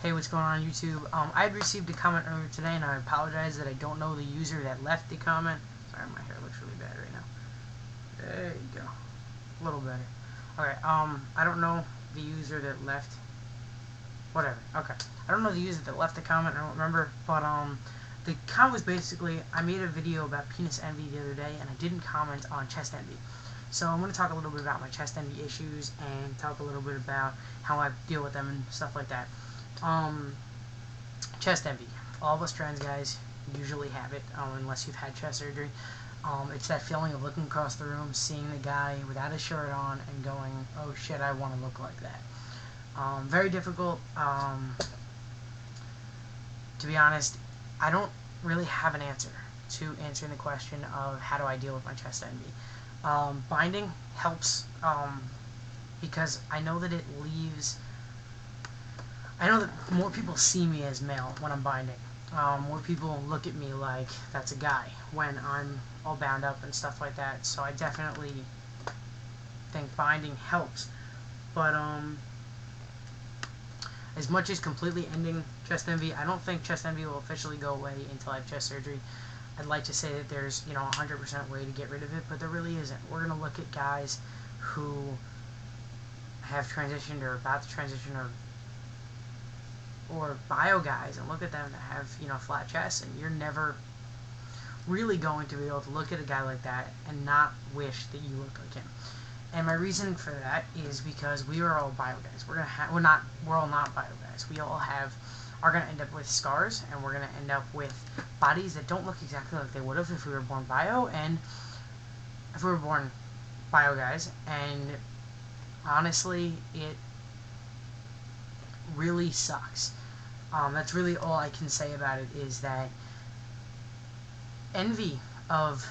Hey, what's going on YouTube? I had received a comment earlier today, and I apologize that I don't know the user that left the comment. Sorry, my hair looks really bad right now. There you go. A little better. Okay, I don't know the user that left. Whatever. Okay. I don't know the user that left the comment. I don't remember. But, the comment was basically, I made a video about penis envy the other day, and I didn't comment on chest envy. So I'm going to talk a little bit about my chest envy issues, and talk a little bit about how I deal with them and stuff like that. Chest envy. All of us trans guys usually have it, unless you've had chest surgery. It's that feeling of looking across the room, seeing the guy without his shirt on, and going, oh shit, I want to look like that. Very difficult. To be honest, I don't really have an answer to answering the question of how do I deal with my chest envy. Binding helps, because I know that it leaves... I know that more people see me as male when I'm binding. More people look at me like that's a guy when I'm all bound up and stuff like that. So I definitely think binding helps. But as much as completely ending chest envy, I don't think chest envy will officially go away until I have chest surgery. I'd like to say that there's, 100% way to get rid of it, but there really isn't. We're going to look at guys who have transitioned or about to transition or bio guys and look at them that have, flat chests, and you're never really going to be able to look at a guy like that and not wish that you look like him. And my reason for that is because we are all bio guys. We're all not bio guys. We all are going to end up with scars, and we're going to end up with bodies that don't look exactly like they would have if we were born bio, and if we were born bio guys. And honestly, it really sucks. That's really all I can say about it, is that envy of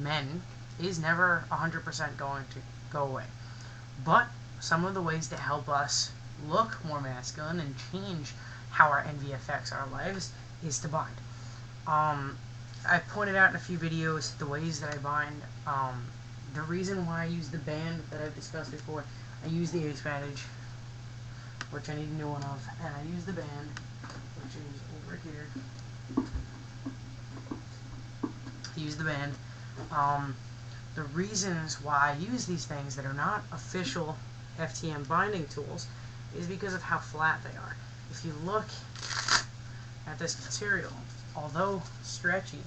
men is never 100% going to go away. But some of the ways to help us look more masculine and change how our envy affects our lives is to bind. I pointed out in a few videos the ways that I bind. The reason why I use the band that I've discussed before, I use the ace bandage, which I need a new one of, and I use the band, which is over here. Use the band. The reasons why I use these things that are not official FTM binding tools is because of how flat they are. If you look at this material, although stretchy,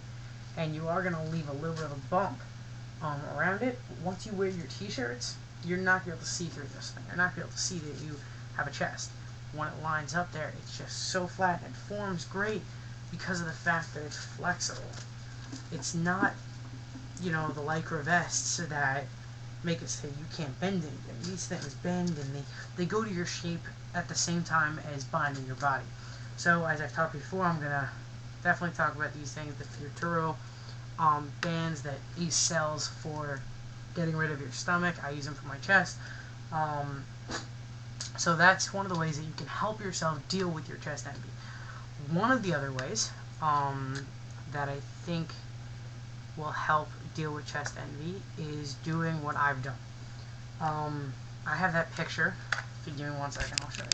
and you are going to leave a little bit of a bump around it, once you wear your t-shirts, you're not going to be able to see through this thing. You're not going to be able to see that you have a chest. When it lines up there, it's just so flat and it forms great because of the fact that it's flexible. It's not, the Lycra vests that make it say you can't bend anything. These things bend, and they go to your shape at the same time as binding your body. So, as I've talked before, I'm going to definitely talk about these things, the Futuro bands that Ace sells for getting rid of your stomach. I use them for my chest. So that's one of the ways that you can help yourself deal with your chest envy. One of the other ways that I think will help deal with chest envy is doing what I've done. I have that picture. If you give me 1 second, I'll show you.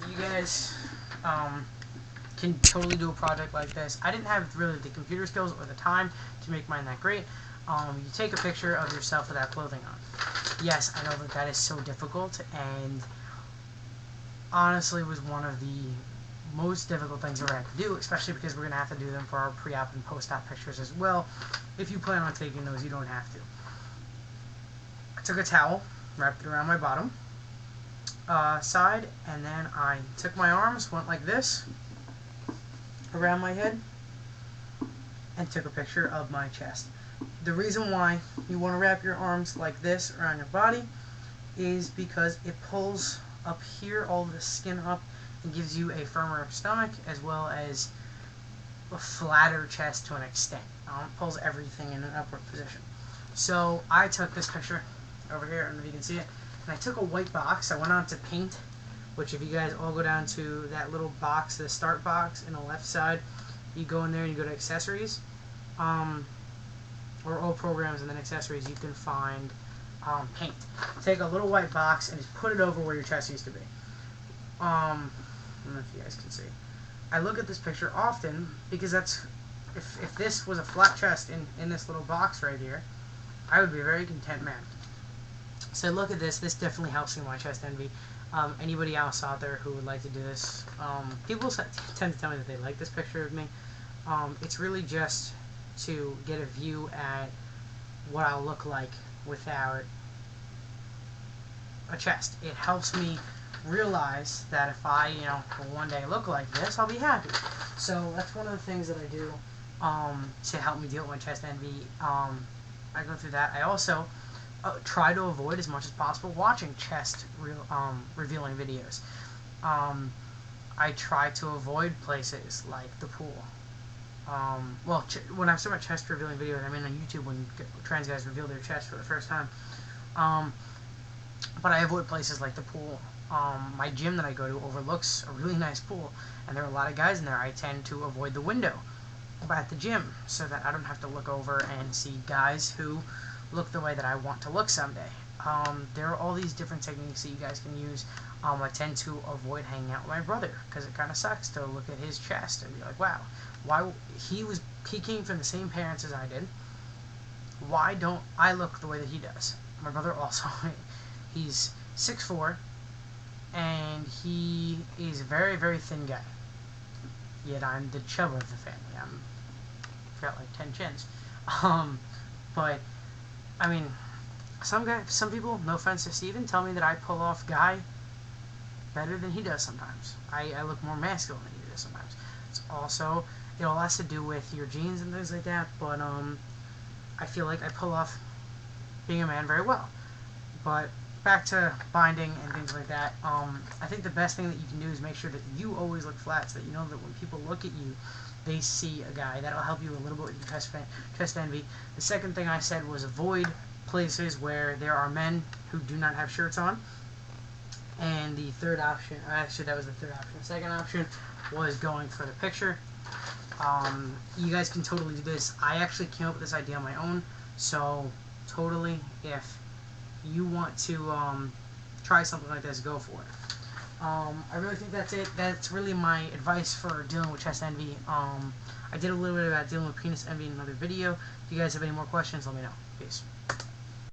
You guys can totally do a project like this. I didn't have really the computer skills or the time to make mine that great. You take a picture of yourself without clothing on. Yes, I know that is so difficult, and honestly was one of the most difficult things we're going to have to do, especially because we're going to have to do them for our pre-op and post-op pictures as well. If you plan on taking those, you don't have to. I took a towel, wrapped it around my bottom side, and then I took my arms, went like this around my head, and took a picture of my chest. The reason why you want to wrap your arms like this around your body is because it pulls up here all the skin up and gives you a firmer stomach as well as a flatter chest to an extent. It pulls everything in an upward position. So I took this picture over here, I don't know if you can see it, and I took a white box. I went on to paint, which if you guys all go down to that little box, the start box in the left side, you go in there and you go to accessories. or all programs and then accessories, you can find paint. Take a little white box and just put it over where your chest used to be. I don't know if you guys can see. I look at this picture often because that's, if this was a flat chest in this little box right here, I would be a very content man. So look at this. This definitely helps me with my chest envy. Anybody else out there who would like to do this, people tend to tell me that they like this picture of me. It's really just to get a view at what I'll look like without a chest. It helps me realize that if I, one day look like this, I'll be happy. So that's one of the things that I do to help me deal with my chest envy. I go through that. I also try to avoid as much as possible watching chest revealing videos. I try to avoid places like the pool. Well, when I start my chest revealing videos, I mean on YouTube when trans guys reveal their chest for the first time. But I avoid places like the pool. My gym that I go to overlooks a really nice pool, and there are a lot of guys in there. I tend to avoid the window at the gym so that I don't have to look over and see guys who look the way that I want to look someday. There are all these different techniques that you guys can use. I tend to avoid hanging out with my brother because it kind of sucks to look at his chest and be like, wow, why he came from the same parents as I did. Why don't I look the way that he does? My brother also, he's 6'4", and he is a very, very thin guy. Yet I'm the chub of the family. I've got like 10 chins. But I mean, some people, no offense to Steven, tell me that I pull off guy better than he does sometimes. I look more masculine than he does sometimes. It's also, it all has to do with your genes and things like that, but I feel like I pull off being a man very well. But back to binding and things like that, I think the best thing that you can do is make sure that you always look flat, so that you know that when people look at you, they see a guy. That'll help you a little bit with your chest envy. The second thing I said was avoid places where there are men who do not have shirts on. And the third option, actually that was the third option. The second option was going for the picture. You guys can totally do this. I actually came up with this idea on my own, so totally, if you want to try something like this, go for it. I really think that's it. That's really my advice for dealing with chest envy. I did a little bit about dealing with penis envy in another video. If you guys have any more questions, let me know. Peace.